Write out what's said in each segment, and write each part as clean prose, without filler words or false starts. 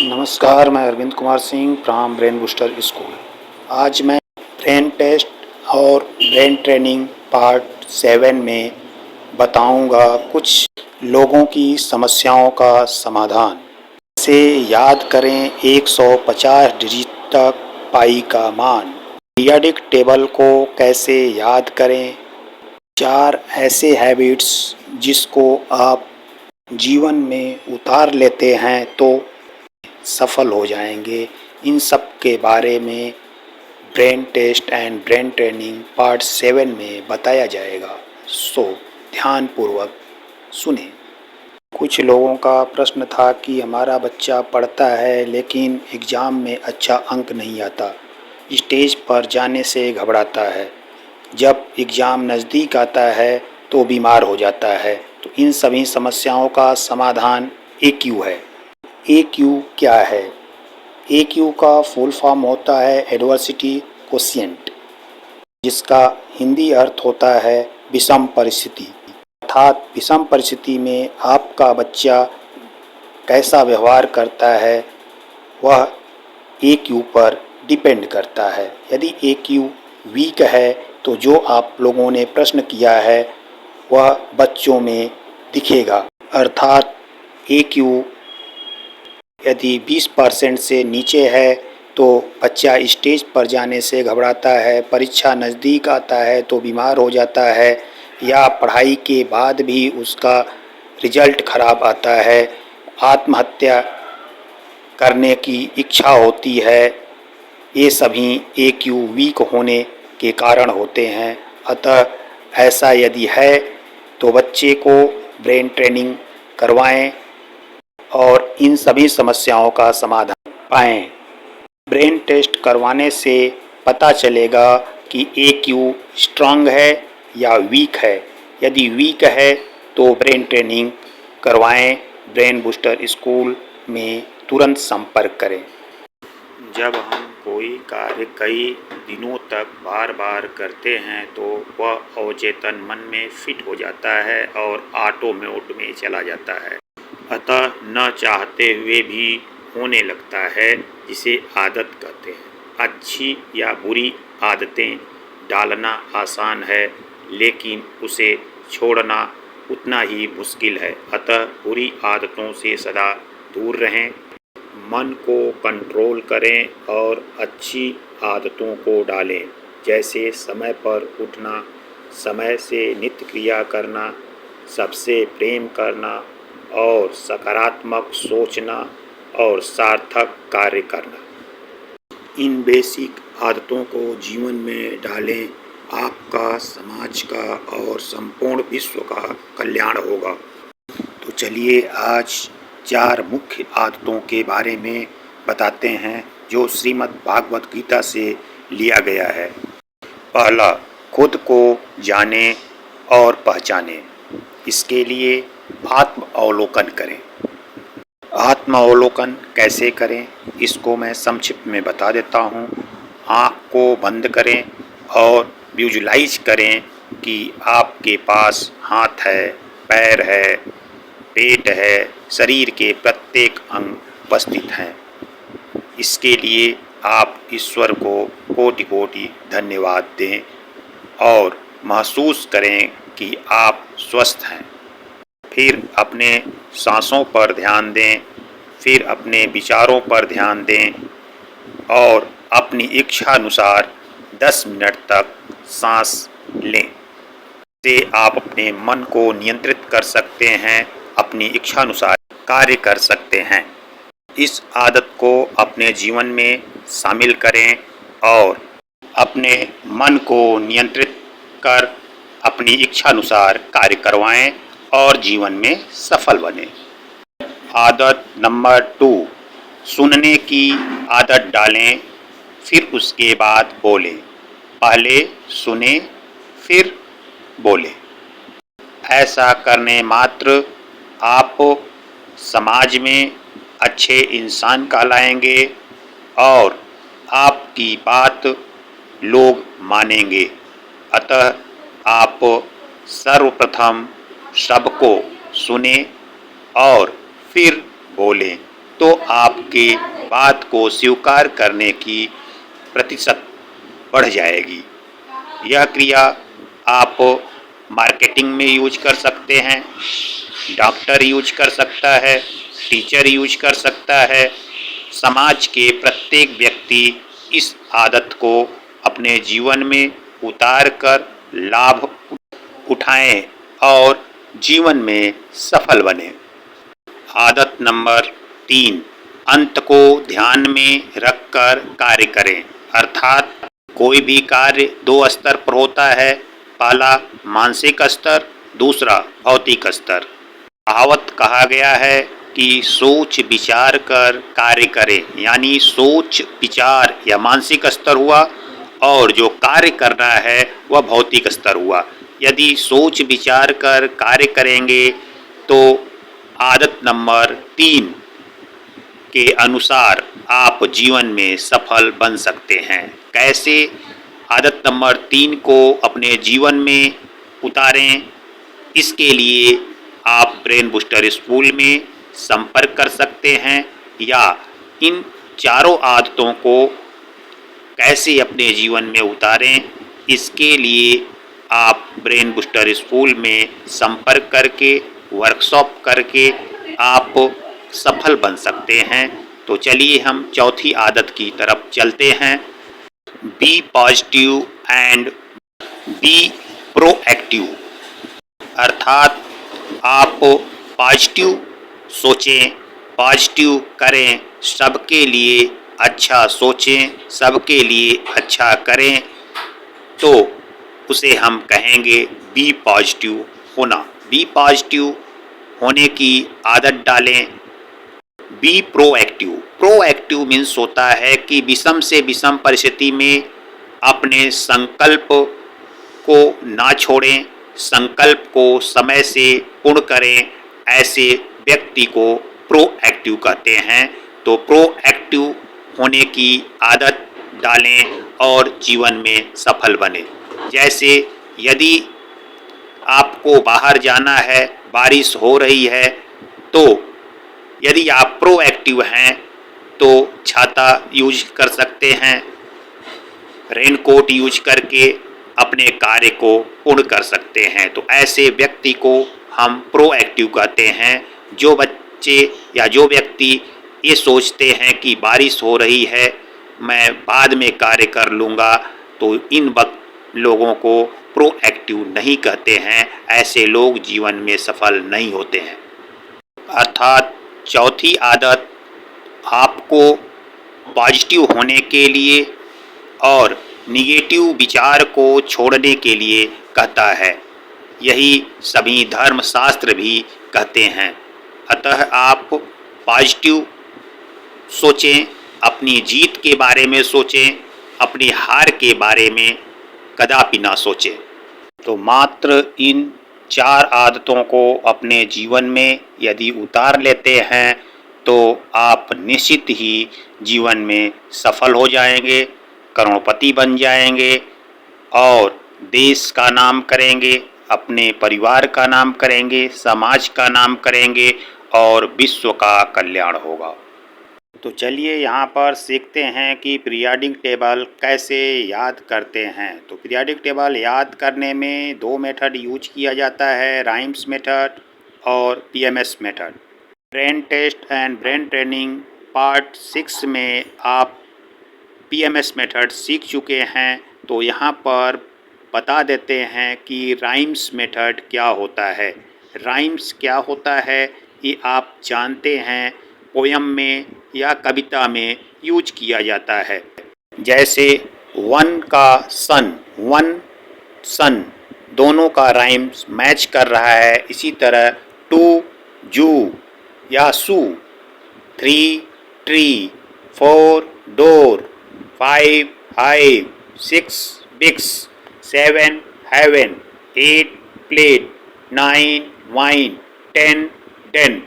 नमस्कार, मैं Arvind Kumar Singh from brain booster school. आज मैं ब्रेन टेस्ट और ब्रेन ट्रेनिंग पार्ट 7 में बताऊंगा कुछ लोगों की समस्याओं का समाधान। से याद करें 150 डिजिट तक पाई का मान। पीरियडिक टेबल को कैसे याद करें। 4 ऐसे हैबिट्स जिसको आप जीवन में उतार लेते हैं तो सफल हो जाएंगे। इन सब के बारे में brain test and brain training part 7 में बताया जाएगा, सो ध्यानपूर्वक सुने। कुछ लोगों का प्रश्न था कि हमारा बच्चा पढ़ता है लेकिन एग्ज़ाम में अच्छा अंक नहीं आता, स्टेज पर जाने से घबराता है, जब एग्ज़ाम नज़दीक आता है तो बीमार हो जाता है। तो इन सभी समस्याओं का समाधान AQ है। AQ क्या है? AQ का फुल फॉर्म होता है एडवर्सिटी कोशिएंट, जिसका हिंदी अर्थ होता है विषम परिस्थिति। अर्थात विषम परिस्थिति में आपका बच्चा कैसा व्यवहार करता है वह AQ पर डिपेंड करता है। यदि AQ वीक है तो जो आप लोगों ने प्रश्न किया है वह बच्चों में दिखेगा। अर्थात AQ यदि 20% से नीचे है तो बच्चा स्टेज पर जाने से घबराता है, परीक्षा नज़दीक आता है तो बीमार हो जाता है, या पढ़ाई के बाद भी उसका रिजल्ट खराब आता है, आत्महत्या करने की इच्छा होती है। ये सभी AQ वीक होने के कारण होते हैं। अतः ऐसा यदि है तो बच्चे को ब्रेन ट्रेनिंग करवाएं और इन सभी समस्याओं का समाधान पाएं। ब्रेन टेस्ट करवाने से पता चलेगा कि AQ स्ट्रांग है या वीक है। यदि वीक है तो ब्रेन ट्रेनिंग करवाएं। ब्रेन बूस्टर स्कूल में तुरंत संपर्क करें। जब हम कोई कार्य कई दिनों तक बार बार करते हैं तो वह अवचेतन मन में फिट हो जाता है और ऑटो मोड में चला जाता है, अतः न चाहते हुए भी होने लगता है, जिसे आदत कहते हैं। अच्छी या बुरी आदतें डालना आसान है लेकिन उसे छोड़ना उतना ही मुश्किल है, अतः बुरी आदतों से सदा दूर रहें। मन को कंट्रोल करें और अच्छी आदतों को डालें, जैसे समय पर उठना, समय से नित्य क्रिया करना, सबसे प्रेम करना और सकारात्मक सोचना और सार्थक कार्य करना। इन बेसिक आदतों को जीवन में डालें, आपका, समाज का और संपूर्ण विश्व का कल्याण होगा। तो चलिए आज 4 मुख्य आदतों के बारे में बताते हैं जो श्रीमद् भागवत गीता से लिया गया है। पहला, खुद को जाने और पहचानें। इसके लिए आत्म अवलोकन करें। आत्म अवलोकन कैसे करें इसको मैं संक्षिप्त में बता देता हूँ। आँख को बंद करें और विजुलाइज करें कि आपके पास हाथ है, पैर है, पेट है, शरीर के प्रत्येक अंग उपस्थित हैं। इसके लिए आप ईश्वर को कोटि कोटि धन्यवाद दें और महसूस करें कि आप स्वस्थ हैं। फिर अपने सांसों पर ध्यान दें, फिर अपने विचारों पर ध्यान दें और अपनी इच्छा अनुसार 10 मिनट तक सांस लें। से आप अपने मन को नियंत्रित कर सकते हैं, अपनी इच्छा अनुसार कार्य कर सकते हैं। इस आदत को अपने जीवन में शामिल करें और अपने मन को नियंत्रित कर अपनी इच्छा अनुसार कार्य करवाएं और जीवन में सफल बने। आदत नंबर 2, सुनने की आदत डालें, फिर उसके बाद बोलें। पहले सुने फिर बोलें। ऐसा करने मात्र आप समाज में अच्छे इंसान कहलाएंगे और आपकी बात लोग मानेंगे। अतः आप सर्वप्रथम सबको सुने और फिर बोलें। तो आपके बात को स्वीकार करने की प्रतिशत बढ़ जाएगी। यह क्रिया आप मार्केटिंग में यूज कर सकते हैं, डॉक्टर यूज कर सकता है, टीचर यूज कर सकता है। समाज के प्रत्येक व्यक्ति इस आदत को अपने जीवन में उतार कर लाभ उठाएं और जीवन में सफल बने। आदत नंबर 3, अंत को ध्यान में रखकर कार्य करें। अर्थात कोई भी कार्य 2 स्तर पर होता है, पहला मानसिक स्तर, दूसरा भौतिक स्तर। कहावत कहा गया है कि सोच विचार कर कार्य करें, यानी सोच विचार या मानसिक स्तर हुआ और जो कार्य करना है वह भौतिक स्तर हुआ। यदि सोच विचार कर कार्य करेंगे तो आदत नंबर 3 के अनुसार आप जीवन में सफल बन सकते हैं। कैसे आदत नंबर 3 को अपने जीवन में उतारें, इसके लिए आप ब्रेन बूस्टर स्कूल में संपर्क कर सकते हैं या इन चारों आदतों को कैसे अपने जीवन में उतारें, इसके लिए आप ब्रेन बूस्टर स्कूल में संपर्क करके वर्कशॉप करके आप सफल बन सकते हैं। तो चलिए हम चौथी आदत की तरफ चलते हैं। Be positive and be proactive. अर्थात आप पॉजिटिव सोचें, पॉजिटिव करें, सबके लिए अच्छा सोचें, सबके लिए अच्छा करें, तो उसे हम कहेंगे बी पॉजिटिव होना। बी पॉजिटिव होने की आदत डालें। Be proactive. प्रोएक्टिव मीन्स होता है कि विषम से विषम परिस्थिति में अपने संकल्प को ना छोड़ें, संकल्प को समय से पूर्ण करें, ऐसे व्यक्ति को प्रोएक्टिव कहते हैं। तो प्रोएक्टिव होने की आदत डालें और जीवन में सफल बने। जैसे यदि आपको बाहर जाना है, बारिश हो रही है, तो यदि आप प्रोएक्टिव हैं तो छाता यूज कर सकते हैं, रेनकोट यूज करके अपने कार्य को पूर्ण कर सकते हैं। तो ऐसे व्यक्ति को हम प्रोएक्टिव कहते हैं। जो बच्चे या जो व्यक्ति ये सोचते हैं कि बारिश हो रही है, मैं बाद में कार्य कर लूँगा, तो इन लोगों को प्रोएक्टिव नहीं कहते हैं। ऐसे लोग जीवन में सफल नहीं होते हैं। अर्थात चौथी आदत आपको पॉजिटिव होने के लिए और निगेटिव विचार को छोड़ने के लिए कहता है। यही सभी धर्मशास्त्र भी कहते हैं। अतः आप पॉजिटिव सोचें, अपनी जीत के बारे में सोचें, अपनी हार के बारे में कदापि ना सोचें। तो मात्र इन 4 आदतों को अपने जीवन में यदि उतार लेते हैं तो आप निश्चित ही जीवन में सफल हो जाएंगे, करोड़पति बन जाएंगे और देश का नाम करेंगे, अपने परिवार का नाम करेंगे, समाज का नाम करेंगे और विश्व का कल्याण होगा। तो चलिए यहाँ पर सीखते हैं कि पीरियाडिक टेबल कैसे याद करते हैं। तो पीरियाडिक टेबल याद करने में 2 मेथड यूज किया जाता है, राइम्स मेथड और PMS method. Brain test and brain training part 6 में आप पीएमएस मेथड सीख चुके हैं। तो यहाँ पर बता देते हैं कि राइम्स मेथड क्या होता है। राइम्स क्या होता है ये आप जानते हैं, पोयम में या कविता में यूज किया जाता है। जैसे वन का सन, वन सन दोनों का राइम्स मैच कर रहा है। इसी तरह टू जू या shoe, 3 tree, 4 door, 5 hive, 6 bricks, 7 heaven, 8 plate, 9 wine, 10 den.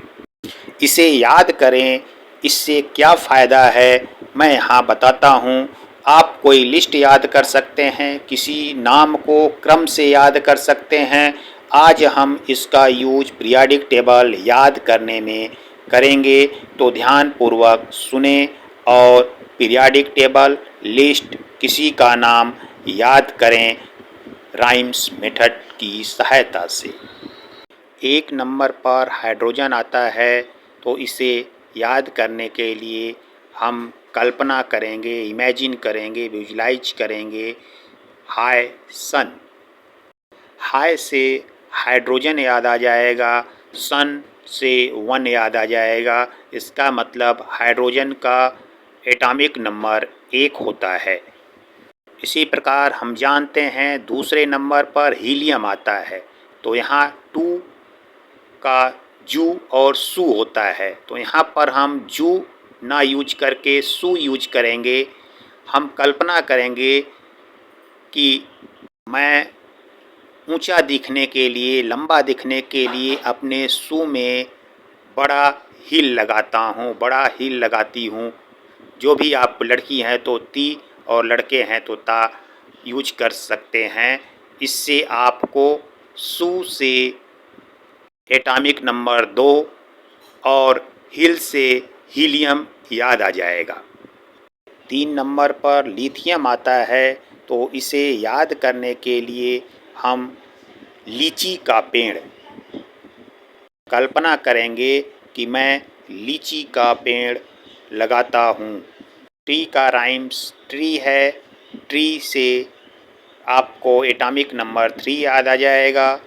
इसे याद करें, इससे क्या फ़ायदा है मैं यहाँ बताता हूँ। आप कोई लिस्ट याद कर सकते हैं, किसी नाम को क्रम से याद कर सकते हैं। आज हम इसका यूज पीरियाडिक टेबल याद करने में करेंगे तो ध्यानपूर्वक सुने और पीरियाडिक टेबल लिस्ट किसी का नाम याद करें राइम्स मेथड की सहायता से। 1 नंबर पर हाइड्रोजन आता है तो इसे याद करने के लिए हम कल्पना करेंगे, इमेजिन करेंगे, विजुलाइज करेंगे हाई सन। हाई से हाइड्रोजन याद आ जाएगा, सन से 1 याद आ जाएगा। इसका मतलब हाइड्रोजन का एटॉमिक नंबर 1 होता है। इसी प्रकार हम जानते हैं दूसरे नंबर पर हीलियम आता है तो यहाँ 2 का जू और सू होता है, तो यहाँ पर हम जू ना यूज करके सू यूज करेंगे। हम कल्पना करेंगे कि मैं ऊंचा दिखने के लिए, लंबा दिखने के लिए अपने सू में बड़ा हील लगाता हूँ, बड़ा हील लगाती हूँ। जो भी आप लड़की हैं तो ती और लड़के हैं तो ता यूज कर सकते हैं। इससे आपको सू से एटॉमिक नंबर 2 और हील से हीलियम याद आ जाएगा। 3 नंबर पर लिथियम आता है तो इसे याद करने के लिए हम लीची का पेड़ कल्पना करेंगे कि मैं लीची का पेड़ लगाता हूँ। ट्री का राइम्स ट्री है, ट्री से आपको एटॉमिक नंबर 3 याद आ जाएगा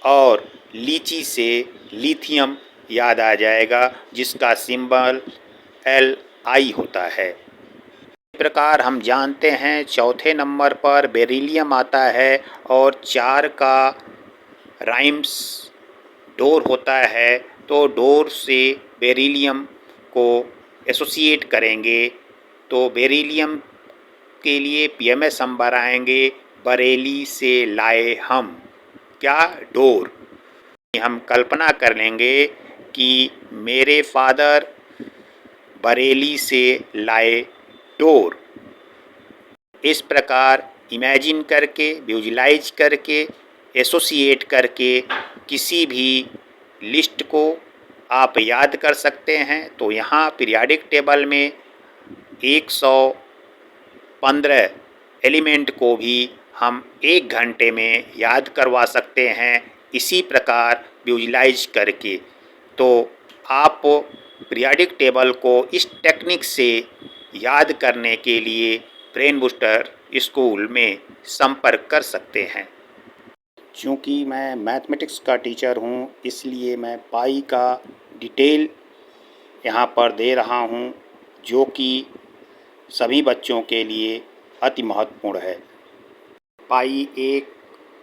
और लीची से लिथियम याद आ जाएगा जिसका सिंबल Li होता है। इस प्रकार हम जानते हैं चौथे नंबर पर बेरिलियम आता है और 4 का राइम्स डोर होता है, तो डोर से बेरिलियम को एसोसिएट करेंगे तो बेरिलियम के लिए पीएमएस हम बनाएंगे बरेली से लाए हम। क्या? डोर। हम कल्पना कर लेंगे कि मेरे फादर बरेली से लाए डोर। इस प्रकार इमेजिन करके, विजुलाइज करके, एसोसिएट करके किसी भी लिस्ट को आप याद कर सकते हैं। तो यहाँ पीरियाडिक टेबल में 115 एलिमेंट को भी हम 1 घंटे में याद करवा सकते हैं इसी प्रकार विजुलाइज करके। तो आप पीरियाडिक टेबल को इस टेक्निक से याद करने के लिए ब्रेन बूस्टर स्कूल में संपर्क कर सकते हैं। चूँकि मैं मैथमेटिक्स का टीचर हूँ इसलिए मैं पाई का डिटेल यहाँ पर दे रहा हूँ जो कि सभी बच्चों के लिए अति महत्वपूर्ण है। पाई एक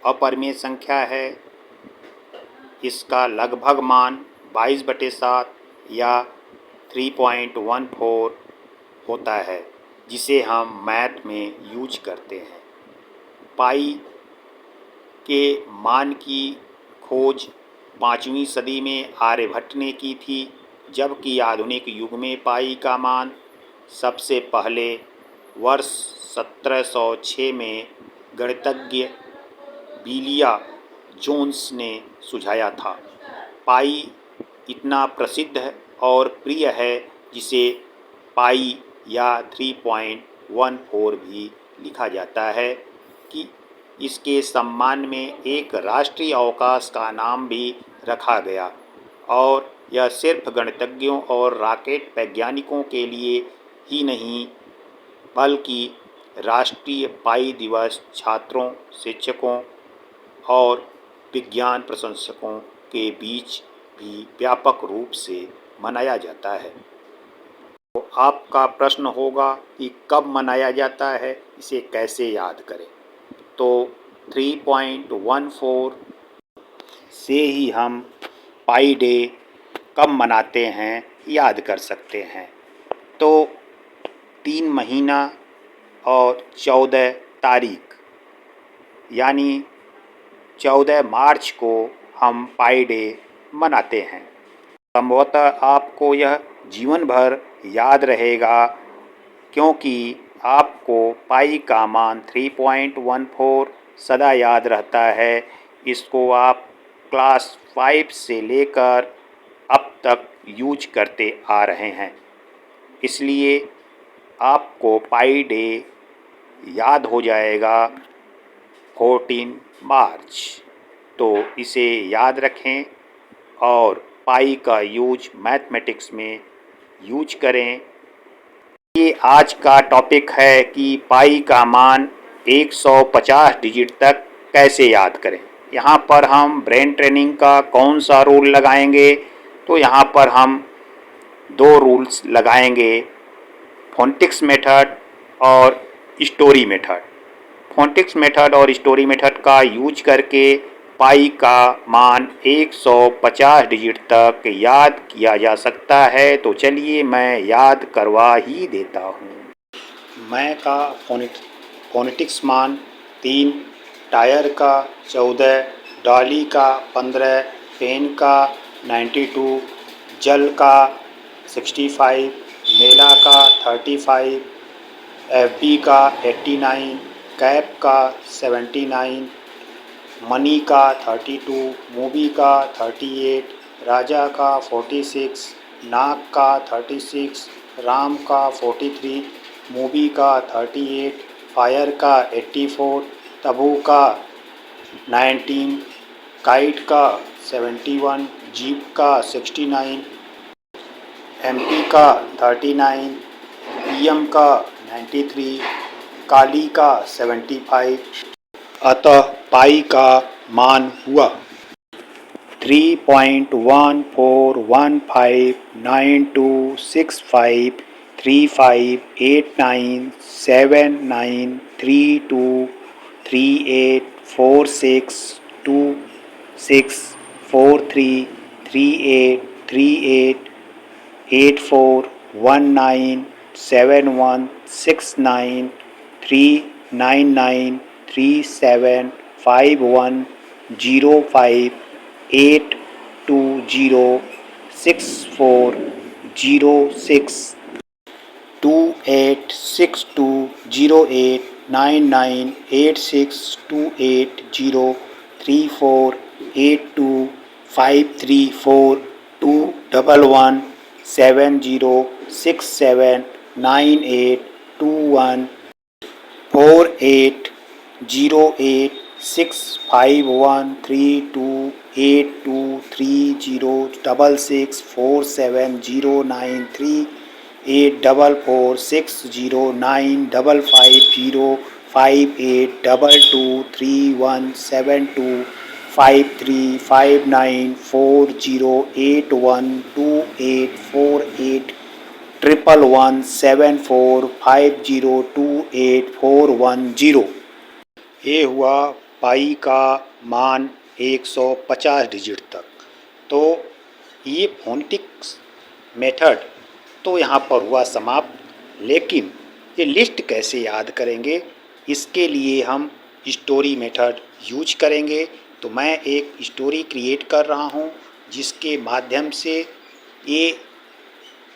अपरिमेय संख्या है। इसका लगभग मान 22/7 या 3.14 होता है जिसे हम मैथ में यूज करते हैं। पाई के मान की खोज 5वीं सदी में आर्यभट्ट ने की थी, जबकि आधुनिक युग में पाई का मान सबसे पहले वर्ष 1706 में गणितज्ञ विलियम जोन्स ने सुझाया था। पाई इतना प्रसिद्ध और प्रिय है जिसे पाई या 3.14 भी लिखा जाता है कि इसके सम्मान में एक राष्ट्रीय अवकाश का नाम भी रखा गया और यह सिर्फ गणितज्ञों और रॉकेट वैज्ञानिकों के लिए ही नहीं बल्कि राष्ट्रीय पाई दिवस छात्रों, शिक्षकों और विज्ञान प्रशंसकों के बीच भी व्यापक रूप से मनाया जाता है। तो आपका प्रश्न होगा कि कब मनाया जाता है, इसे कैसे याद करें? तो 3.14 से ही हम पाई डे कब मनाते हैं याद कर सकते हैं। तो 3 महीना और 14 तारीख यानी 14 मार्च को हम पाई डे मनाते हैं। संभवतः आपको यह जीवन भर याद रहेगा क्योंकि आपको पाई का मान 3.14 सदा याद रहता है। इसको आप क्लास 5 से लेकर अब तक यूज करते आ रहे हैं। इसलिए आपको पाई डे याद हो जाएगा 14 मार्च। तो इसे याद रखें और पाई का यूज मैथमेटिक्स में यूज करें। ये आज का टॉपिक है कि पाई का मान 150 डिजिट तक कैसे याद करें। यहाँ पर हम ब्रेन ट्रेनिंग का कौन सा रूल लगाएंगे, तो यहाँ पर हम दो रूल्स लगाएंगे, फोनेटिक्स मेथड और स्टोरी मेथड। फोनेटिक्स मेथड और स्टोरी मेथड का यूज करके पाई का मान 150 डिजिट तक याद किया जा सकता है। तो चलिए मैं याद करवा ही देता हूँ। मैं का फोनेटिक्स मान 3, टायर का 14, डॉली का 15, पेन का 92, जल का 65, मेला का 35, एफबी का 89, कैप का 79, मनी का 32, मूवी का 38, राजा का 46, नाग का 36, राम का 43, मूवी का 38, फायर का 84, तबू का 19, काइट का 71, जीप का 69, एमपी का 39, पीएम का 93, काली का 75। अतः पाई का मान हुआ 8814881174 ये हुआ पाई का मान 150 डिजिट तक। तो ये फोनेटिक्स मेथड तो यहाँ पर हुआ समाप्त। लेकिन ये लिस्ट कैसे याद करेंगे, इसके लिए हम स्टोरी मेथड यूज करेंगे। तो मैं एक स्टोरी क्रिएट कर रहा हूँ जिसके माध्यम से ये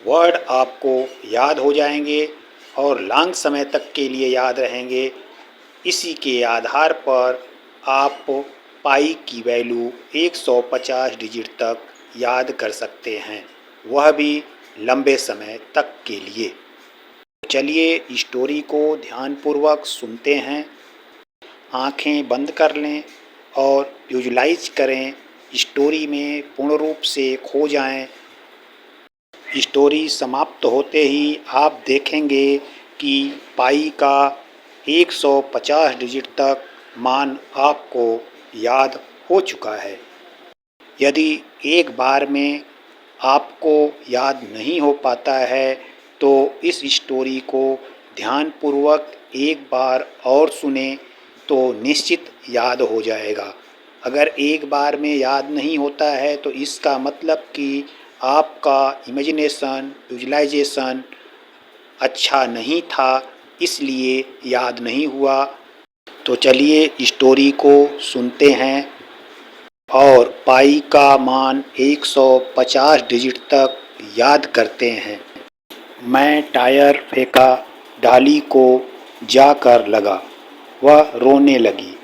वर्ड आपको याद हो जाएंगे और लॉन्ग समय तक के लिए याद रहेंगे। इसी के आधार पर आप पाई की वैल्यू 150 डिजिट तक याद कर सकते हैं, वह भी लंबे समय तक के लिए। चलिए स्टोरी को ध्यानपूर्वक सुनते हैं। आँखें बंद कर लें और विजुलाइज करें, स्टोरी में पूर्ण रूप से खो जाएं। स्टोरी समाप्त होते ही आप देखेंगे कि पाई का 150 डिजिट तक मान आपको याद हो चुका है। यदि एक बार में आपको याद नहीं हो पाता है तो इस स्टोरी को ध्यानपूर्वक एक बार और सुने तो निश्चित याद हो जाएगा। अगर एक बार में याद नहीं होता है तो इसका मतलब कि आपका इमेजिनेशन, विजुलाइजेशन अच्छा नहीं था, इसलिए याद नहीं हुआ। तो चलिए स्टोरी को सुनते हैं और पाई का मान 150 डिजिट तक याद करते हैं। मैं टायर फेंका, डाली को जाकर लगा, वह रोने लगी।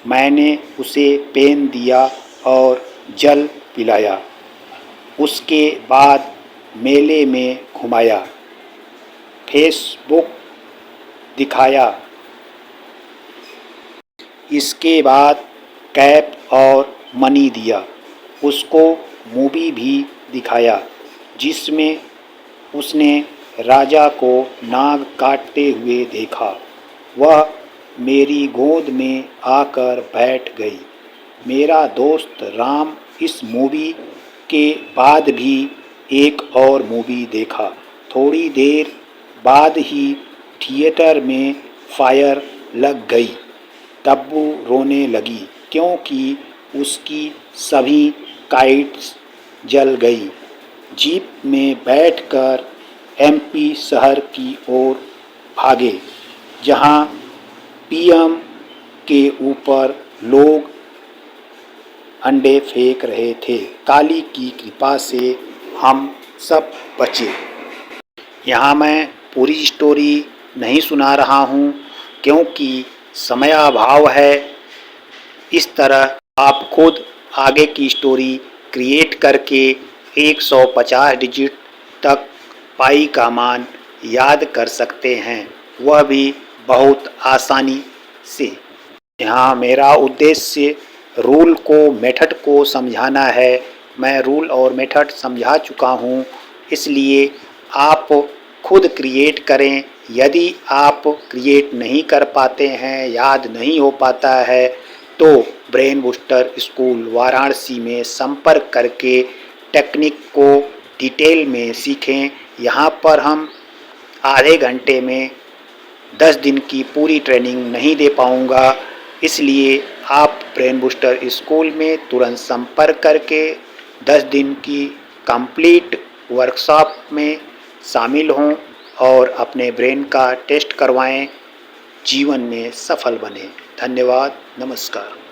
मैंने उसे पेन दिया और जल पिलाया। उसके बाद मेले में घुमाया, फेसबुक दिखाया, इसके बाद कैप और मनी दिया, उसको मूवी भी दिखाया जिसमें उसने राजा को नाग काटते हुए देखा। वह मेरी गोद में आकर बैठ गई। मेरा दोस्त राम इस मूवी के बाद भी एक और मूवी देखा। थोड़ी देर बाद ही थिएटर में फायर लग गई। तब्बू रोने लगी क्योंकि उसकी सभी काइट्स जल गई। जीप में बैठकर एमपी शहर की ओर भागे, जहां पीएम के ऊपर लोग अंडे फेंक रहे थे। काली की कृपा से हम सब बचे। यहाँ मैं पूरी स्टोरी नहीं सुना रहा हूँ क्योंकि समयाभाव है। इस तरह आप खुद आगे की स्टोरी क्रिएट करके 150 डिजिट तक पाई का मान याद कर सकते हैं, वह भी बहुत आसानी से। यहाँ मेरा उद्देश्य रूल को, मेथड को समझाना है। मैं रूल और मेथड समझा चुका हूँ, इसलिए आप खुद क्रिएट करें। यदि आप क्रिएट नहीं कर पाते हैं, याद नहीं हो पाता है, तो ब्रेन बूस्टर स्कूल वाराणसी में संपर्क करके टेक्निक को डिटेल में सीखें। यहाँ पर हम आधे घंटे में 10 दिन की पूरी ट्रेनिंग नहीं दे पाऊँगा, इसलिए आप ब्रेन बूस्टर स्कूल में तुरंत संपर्क करके 10 दिन की कंप्लीट वर्कशॉप में शामिल हों और अपने ब्रेन का टेस्ट करवाएं, जीवन में सफल बने। धन्यवाद, नमस्कार।